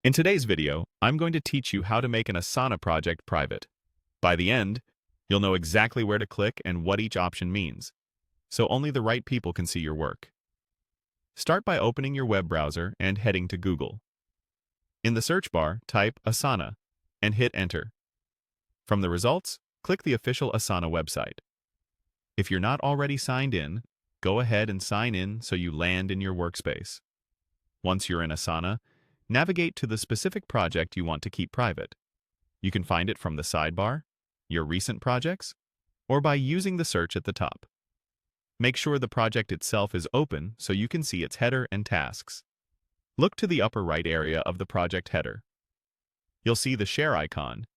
In today's video, I'm going to teach you how to make an Asana project private. By the end, you'll know exactly where to click and what each option means, so only the right people can see your work. Start by opening your web browser and heading to Google. In the search bar, type Asana and hit Enter. From the results, click the official Asana website. If you're not already signed in, go ahead and sign in so you land in your workspace. Once you're in Asana, navigate to the specific project you want to keep private. You can find it from the sidebar, your recent projects, or by using the search at the top. Make sure the project itself is open so you can see its header and tasks. Look to the upper right area of the project header. You'll see the share icon,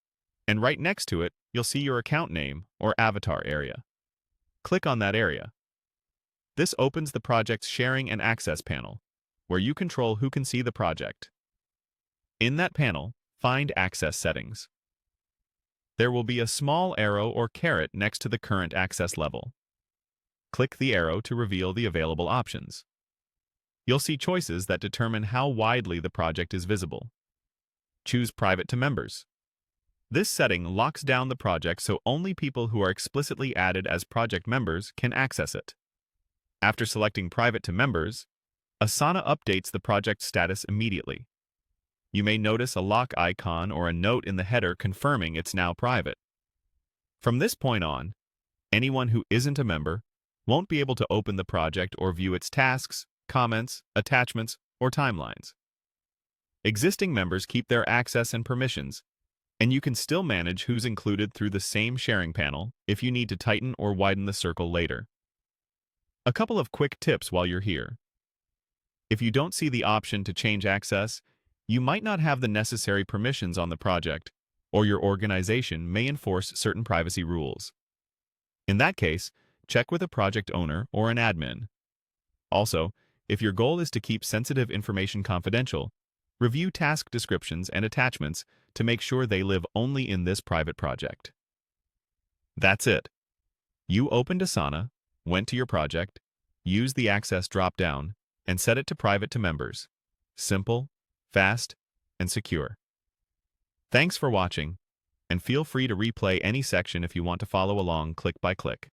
and right next to it, you'll see your account name or avatar area. Click on that area. This opens the project's sharing and access panel, where you control who can see the project. In that panel, find Access Settings. There will be a small arrow or caret next to the current access level. Click the arrow to reveal the available options. You'll see choices that determine how widely the project is visible. Choose Private to Members. This setting locks down the project so only people who are explicitly added as project members can access it. After selecting Private to Members, Asana updates the project status immediately. You may notice a lock icon or a note in the header confirming it's now private. From this point on, anyone who isn't a member won't be able to open the project or view its tasks, comments, attachments, or timelines. Existing members keep their access and permissions, and you can still manage who's included through the same sharing panel if you need to tighten or widen the circle later. A couple of quick tips while you're here. If you don't see the option to change access, you might not have the necessary permissions on the project, or your organization may enforce certain privacy rules. In that case, check with a project owner or an admin. Also, if your goal is to keep sensitive information confidential, review task descriptions and attachments to make sure they live only in this private project. That's it. You opened Asana, went to your project, used the Access drop-down, and set it to Private to Members. Simple, fast, and secure. Thanks for watching, and feel free to replay any section if you want to follow along click by click.